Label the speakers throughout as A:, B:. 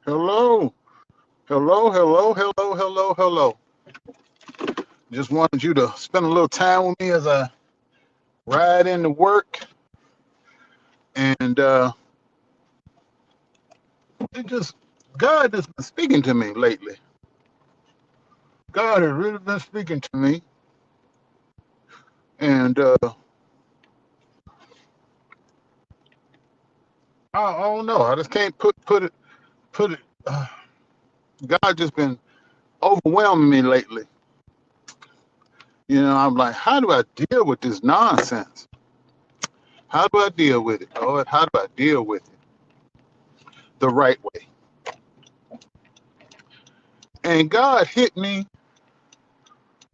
A: Hello, hello, hello, hello, hello, hello. Just wanted you to spend a little time with me as I ride into work, and it just God has been speaking to me lately. God has really been speaking to me, and I don't know. I just can't put it. God just been overwhelming me lately. I'm like, how do I deal with this nonsense? How do I deal with it, Lord? How do I deal with it the right way? And God hit me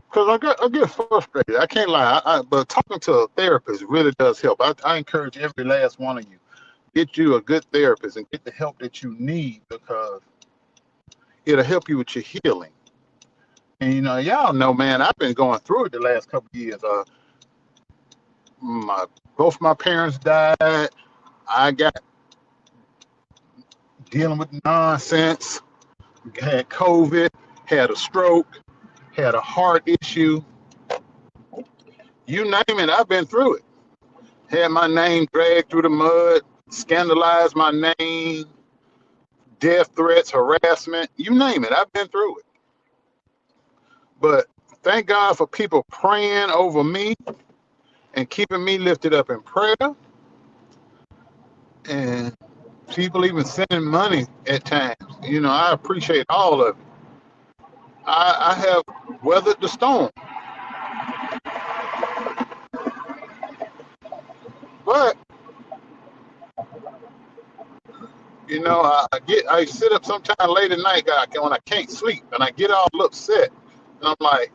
A: because I get frustrated. I can't lie. But talking to a therapist really does help. I encourage every last one of you, get you a good therapist and get the help that you need because it'll help you with your healing. And y'all know, man, I've been going through it the last couple of years. My both my parents died. I got dealing with nonsense. Had COVID. Had a stroke. Had a heart issue. You name it, I've been through it. Had my name dragged through the mud, scandalized my name, death threats, harassment, you name it, I've been through it. But thank God for people praying over me and keeping me lifted up in prayer, and people even sending money at times. I appreciate all of it. I have weathered the storm, but I sit up sometime late at night, God, when I can't sleep, and I get all upset, and I'm like,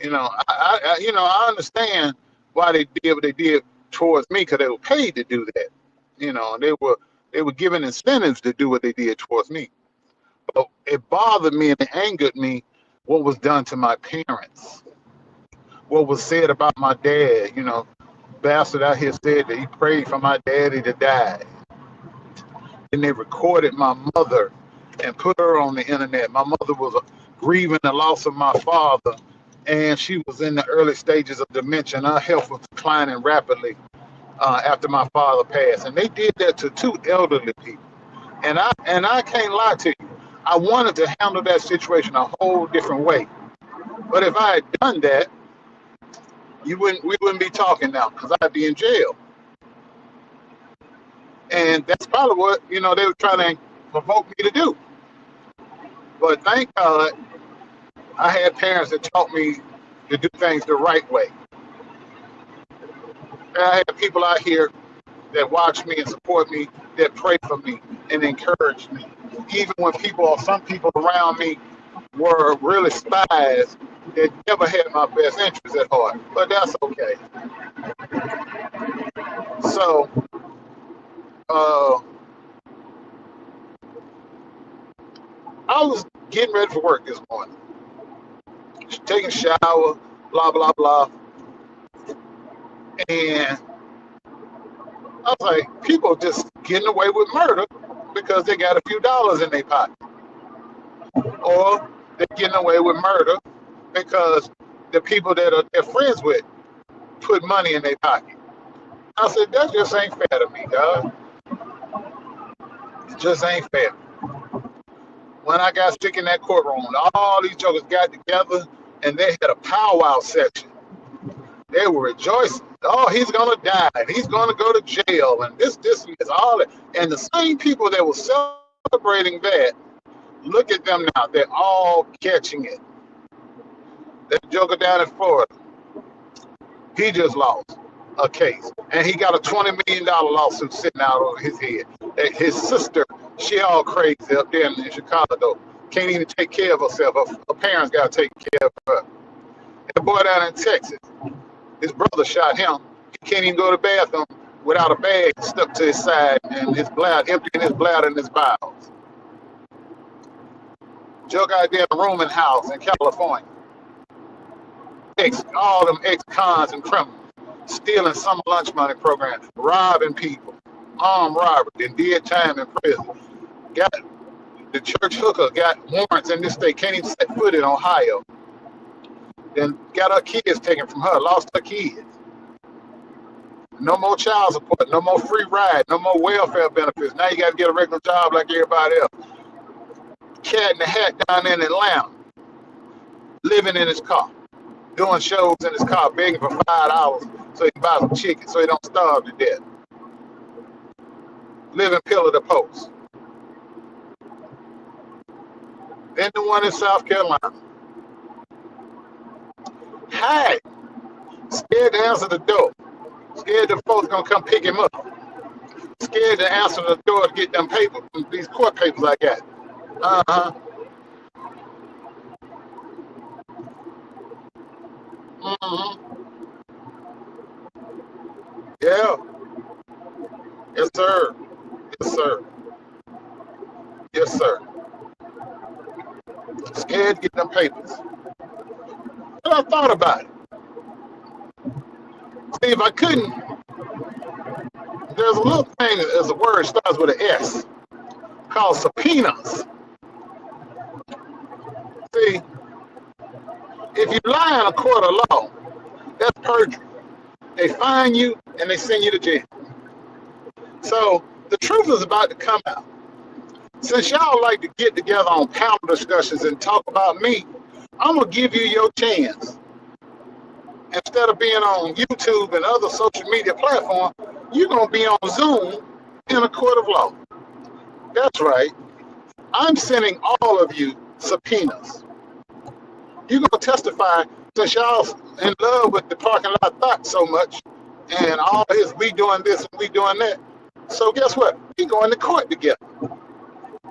A: I understand why they did what they did towards me because they were paid to do that. And they were given incentives to do what they did towards me. But it bothered me and it angered me what was done to my parents, what was said about my dad. Bastard out here said that he prayed for my daddy to die. And they recorded my mother and put her on the internet. My mother was grieving the loss of my father, and she was in the early stages of dementia. Her health was declining rapidly after my father passed. And they did that to two elderly people. And I can't lie to you. I wanted to handle that situation a whole different way. But if I had done that, we wouldn't be talking now because I'd be in jail. And that's probably what, they were trying to provoke me to do. But thank God I had parents that taught me to do things the right way. And I had people out here that watch me and support me, that pray for me and encourage me. Even when some people around me were really spies that never had my best interests at heart. But that's okay. So, I was getting ready for work this morning, taking a shower, blah, blah, blah. And I was like, people just getting away with murder because they got a few dollars in their pocket. Or they're getting away with murder because the people that they're friends with put money in their pocket. I said, that just ain't fair to me, God. It just ain't fair. When I got sick in that courtroom, all these jokers got together and they had a powwow section. They were rejoicing. Oh, he's gonna die and he's gonna go to jail and this is all that. And the same people that were celebrating that, look at them now. They're all catching it. That joker down in Florida, he just lost a case. And he got a $20 million lawsuit sitting out over his head. His sister, she all crazy up there in Chicago. Can't even take care of herself. Her parents got to take care of her. And the boy down in Texas, his brother shot him. He can't even go to the bathroom without a bag stuck to his side and his bladder, emptying his bladder and his bowels. Joke out there in a rooming house in California. All them ex-cons and criminals stealing summer lunch money program, robbing people, armed robbery, and did time in prison. Got the church hooker got warrants in this state, can't even set foot in Ohio. Then got her kids taken from her, lost her kids. No more child support, no more free ride, no more welfare benefits. Now you got to get a regular job like everybody else. Cat in the hat down in Atlanta, living in his car, doing shows in his car, begging for $5 so he can buy some chicken so he don't starve to death. Living pillar to post. Then the one in South Carolina. Hi, scared to answer the door. Scared the folks gonna come pick him up. Scared to answer the door to get them papers, these court papers I got. Uh-huh. Mm-hmm. Yeah. Yes, sir. Yes, sir. Yes, sir. Scared to get them papers. But I thought about it. See, if I couldn't, there's a little thing, as a word starts with an S, called subpoenas. See, if you lie in a court of law, that's perjury. They fine you and they send you to jail. So the truth is about to come out. Since y'all like to get together on panel discussions and talk about me, I'm going to give you your chance. Instead of being on YouTube and other social media platforms, you're going to be on Zoom in a court of law. That's right. I'm sending all of you subpoenas. You're going to testify since y'all in love with the parking lot thought so much and all this, we doing this and we doing that. So guess what? We going to court together.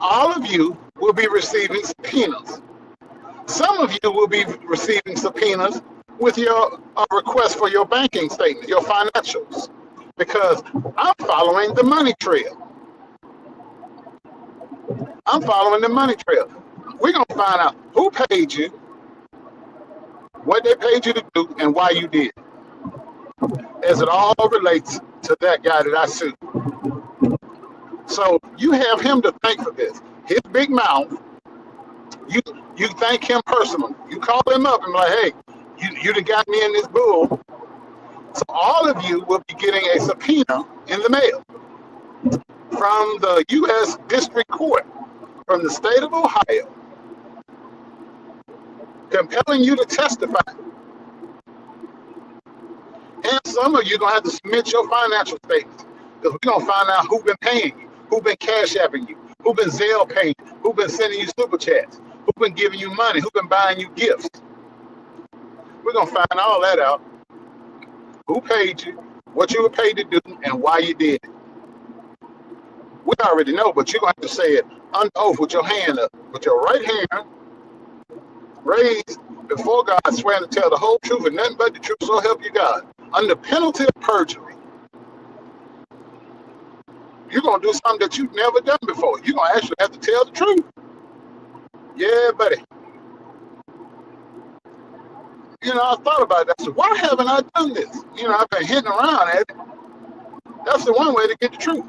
A: All of you will be receiving subpoenas. Some of you will be receiving subpoenas with your request for your banking statement, your financials, because I'm following the money trail. I'm following the money trail. We're going to find out who paid you, what they paid you to do, and why you did, as it all relates to that guy that I sued. So you have him to thank for this. His big mouth, you thank him personally. You call him up and be like, hey, you done got me in this bull. So all of you will be getting a subpoena in the mail from the U.S. District Court from the state of Ohio, compelling you to testify. And some of you are going to have to submit your financial statements because we're going to find out who's been paying you, who's been cash apping you, who's been Zelle paying you, who's been sending you super chats, who's been giving you money, who's been buying you gifts. We're going to find all that out. Who paid you, what you were paid to do, and why you did it. We already know, but you're going to have to say it under oath with your hand up, with your right hand raised before God, swearing to tell the whole truth and nothing but the truth, so help you God. Under penalty of perjury. You're going to do something that you've never done before. You're going to actually have to tell the truth. Yeah, buddy. You know, I thought about that. So why haven't I done this? You know, I've been hitting around at it. That's the one way to get the truth.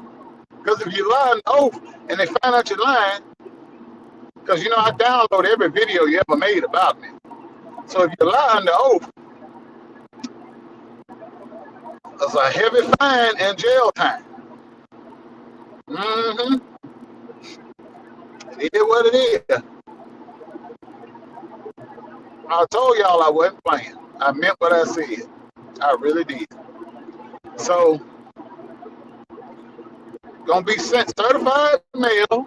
A: Because if you lie on oath and they find out you're lying, because, you know, I download every video you ever made about me. So if you lie under oath, it's a heavy fine and jail time. Mm-hmm. It is what it is. I told y'all I wasn't playing. I meant what I said. I really did. So, gonna be sent certified mail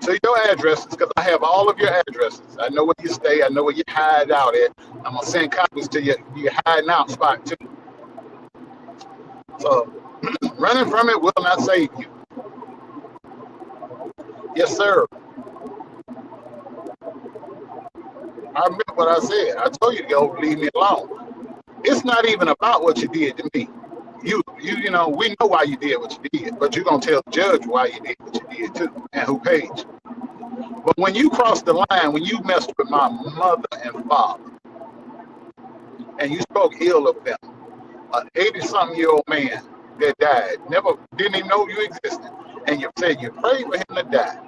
A: to your addresses because I have all of your addresses. I know where you stay. I know where you hide out at. I'm gonna send copies to your hiding out spot too. So, running from it will not save you. Yes, sir. I meant what I said. I told you to go leave me alone. It's not even about what you did to me. You know, we know why you did what you did, but you're gonna tell the judge why you did what you did too, and who paid you. But when you crossed the line, when you messed with my mother and father, and you spoke ill of them, an 80-something-year-old man that died, never didn't even know you existed, and you said you prayed for him to die.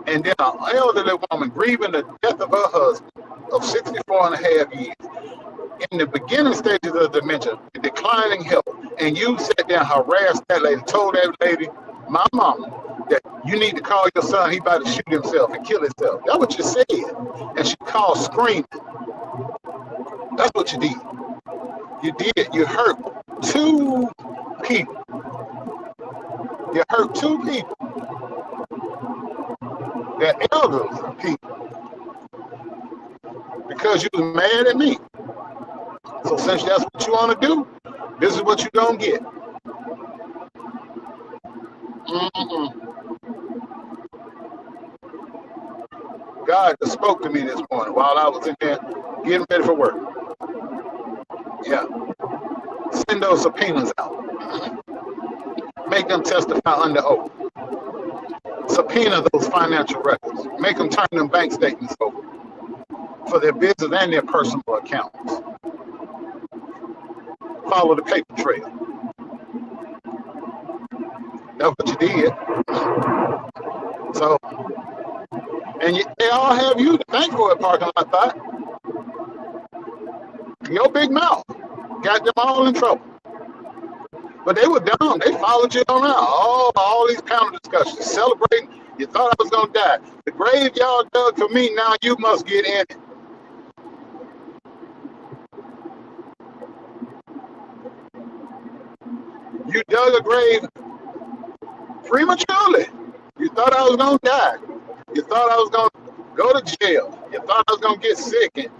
A: And then an elderly woman grieving the death of her husband of 64 and a half years, in the beginning stages of dementia, declining health, and you sat there and harassed that lady, told that lady, my mama, that you need to call your son, he about to shoot himself and kill himself. That's what you said. And she called screaming. That's what you did. You did. You hurt two people. You hurt two people. They're elderly people. Because you was mad at me. So since that's what you want to do, this is what you don't get. God just spoke to me this morning while I was in there getting ready for work. Yeah. Send those subpoenas out. Make them testify under oath. Subpoena those financial records. Make them turn them bank statements over for their business and their personal accounts. Follow the paper trail. That's what you did. So, and they all have you to thank for it, parking lot thought. Your big mouth got them all in trouble. But they were dumb. They followed you around. All these panel discussions, celebrating. You thought I was going to die. The grave y'all dug for me, now you must get in it. You dug a grave prematurely. You thought I was going to die. You thought I was going to go to jail. You thought I was going to get sick. And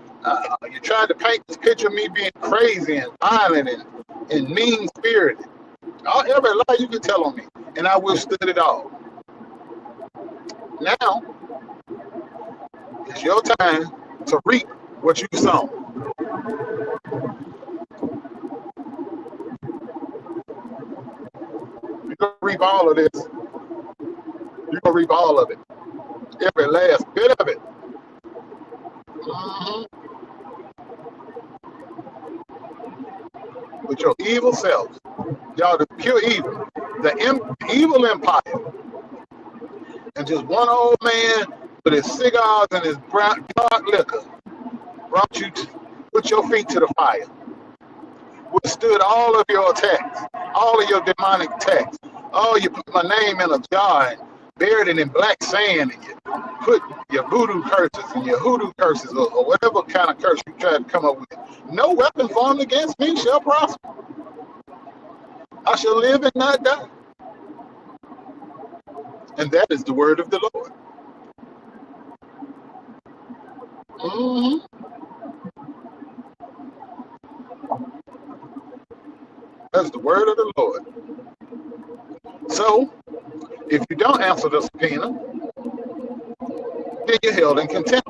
A: you tried to paint this picture of me being crazy and violent and mean-spirited. Every lie you can tell on me. And I withstood it all. Now, it's your time to reap what you sown. You're going to reap all of this. You're going to reap all of it. Every last bit of it. With your evil selves. Y'all the pure evil. The evil empire. And just one old man with his cigars and his brown dark liquor brought you to put your feet to the fire. Withstood all of your attacks, all of your demonic attacks. Oh, you put my name in a jar and buried it in black sand, and you put your voodoo curses and your hoodoo curses or whatever kind of curse you tried to come up with. No weapon formed against me shall prosper. I shall live and not die. And that is the word of the Lord. That's the word of the Lord. So, if you don't answer the subpoena, then you're held in contempt.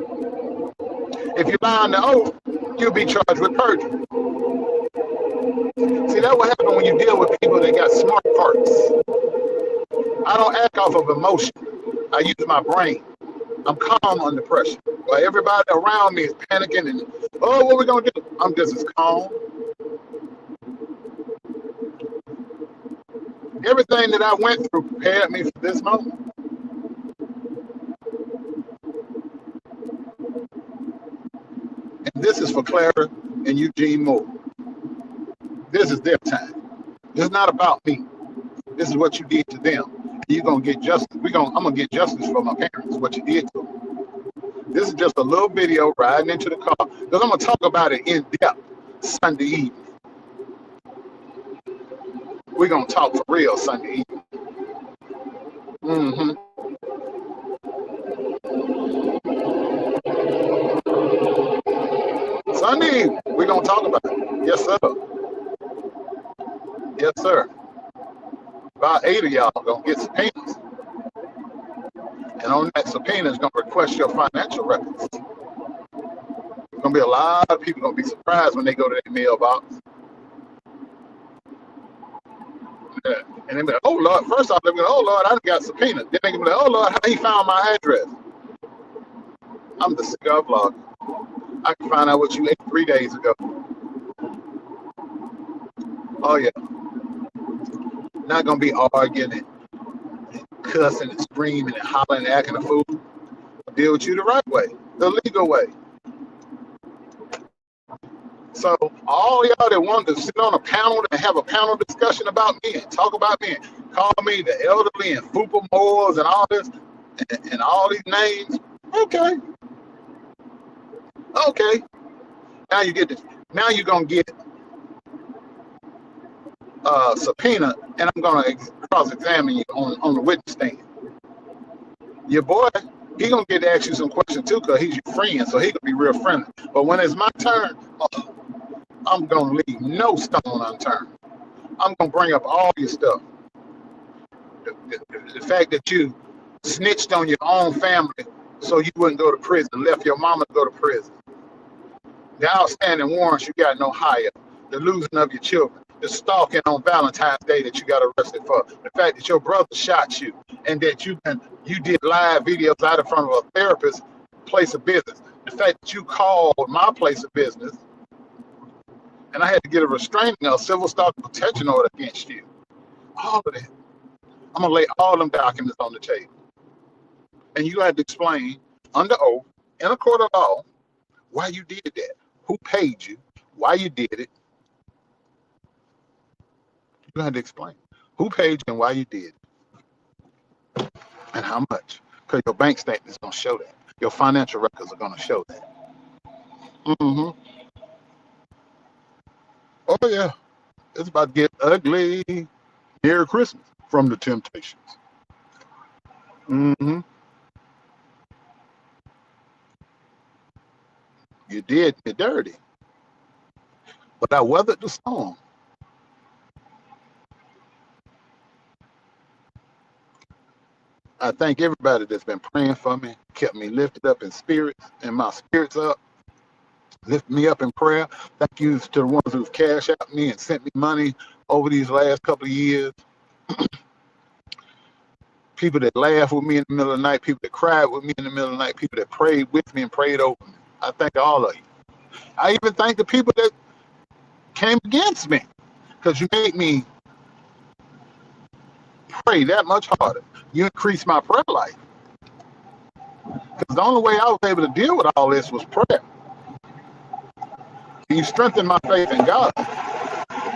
A: If you lie on the oath, you'll be charged with perjury. See, that will happen when you deal with people that got smart parts. I don't act off of emotion. I use my brain. I'm calm under pressure. While everybody around me is panicking and, what are we going to do? I'm just as calm. Everything that I went through prepared me for this moment. And this is for Clara and Eugene Moore. This is their time. This is not about me. This is what you did to them. You're gonna get justice. I'm gonna get justice for my parents. What you did to them. This is just a little video riding into the car because I'm gonna talk about it in depth Sunday evening. We're gonna talk for real Sunday evening. Sunday evening, we're gonna talk about it. Yes, sir. Yes, sir. About 8 of y'all gonna get subpoenas. And on that subpoena is gonna request your financial records. There's gonna be a lot of people gonna be surprised when they go to their mailbox. Yeah. And they be like, oh Lord, first off, they're going, oh Lord, I done got subpoenaed. Then they gonna be like, oh Lord, how he found my address? I'm the cigar blogger. I can find out what you ate 3 days ago. Oh yeah. Not gonna be arguing and cussing and screaming and hollering and acting a fool. I'll deal with you the right way, the legal way. So all y'all that want to sit on a panel and have a panel discussion about me and talk about me and call me the elderly and Fupa Moors and all this and all these names, okay. Now you get this. Now you're gonna get subpoena, and I'm gonna cross-examine you on the witness stand. Your boy, he gonna get to ask you some questions too, cause he's your friend, so he gonna be real friendly. But when it's my turn, I'm gonna leave no stone unturned. I'm gonna bring up all your stuff. The fact that you snitched on your own family so you wouldn't go to prison, left your mama to go to prison. The outstanding warrants you got no higher. The losing of your children. The stalking on Valentine's Day that you got arrested for. The fact that your brother shot you and that you did live videos out in front of a therapist's place of business. The fact that you called my place of business and I had to get a restraining or civil stalking protection order against you. All of that. I'm going to lay all them documents on the table. And you had to explain under oath in a court of law why you did that, who paid you, why you did it. You had to explain who paid you and why you did it and how much. Because your bank statement is going to show that. Your financial records are going to show that. Mm-hmm. Oh, yeah. It's about to get ugly. Merry Christmas from the Temptations. Mm-hmm. You did me dirty. But I weathered the storm. I thank everybody that's been praying for me, kept me lifted up in spirits, and my spirits up, lift me up in prayer. Thank you to the ones who've cashed out me and sent me money over these last couple of years. People that laughed with me in the middle of the night, people that cried with me in the middle of the night, people that prayed with me and prayed over me. I thank all of you. I even thank the people that came against me because you made me pray that much harder. You increased my prayer life. Because the only way I was able to deal with all this was prayer. And you strengthened my faith in God.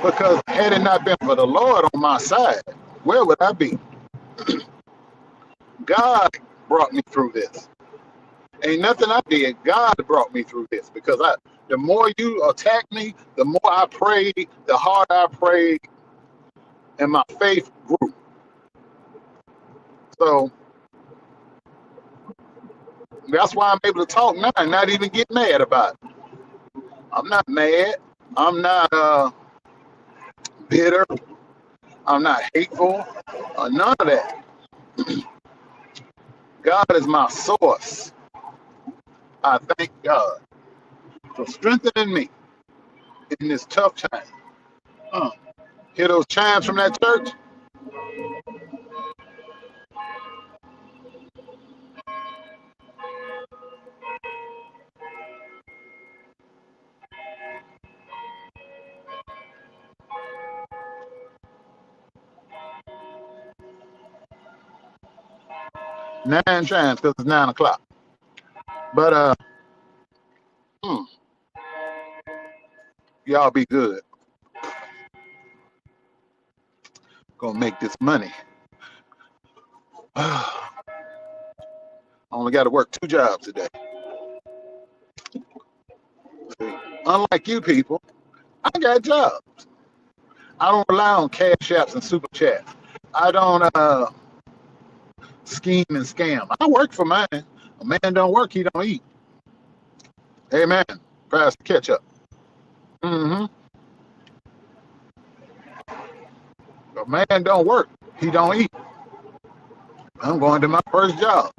A: Because had it not been for the Lord on my side, where would I be? God brought me through this. Ain't nothing I did. God brought me through this. Because the more you attacked me, the more I prayed, the harder I prayed, and my faith grew. So that's why I'm able to talk now and not even get mad about it. I'm not mad. I'm not bitter. I'm not hateful. None of that. God is my source. I thank God for strengthening me in this tough time. Hear those chimes from that church? Nine chimes because it's 9 o'clock. But y'all be good. Gonna make this money. I only got to work 2 jobs today. See, unlike you people, I got jobs. I don't rely on cash apps and super chats. I don't scheme and scam. I work for mine. A man don't work, he don't eat. Amen. Pass the ketchup. Mm-hmm. A man don't work, he don't eat. I'm going to my first job.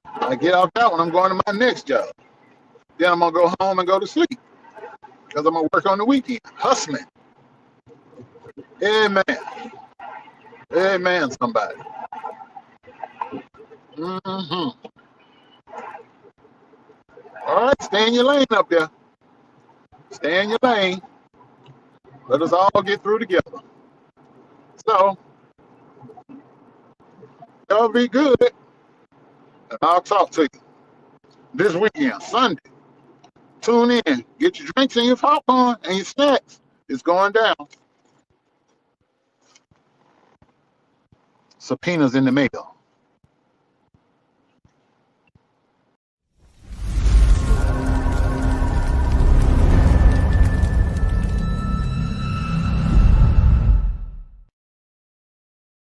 A: I get off that one, I'm going to my next job. Then I'm going to go home and go to sleep because I'm going to work on the weekend, hustling. Amen. Amen, somebody. Mm-hmm. All right, stay in your lane up there. Stay in your lane. Let us all get through together. So y'all be good, and I'll talk to you this weekend, Sunday. Tune in, get your drinks and your popcorn and your snacks. It's going down. Subpoenas in the mail.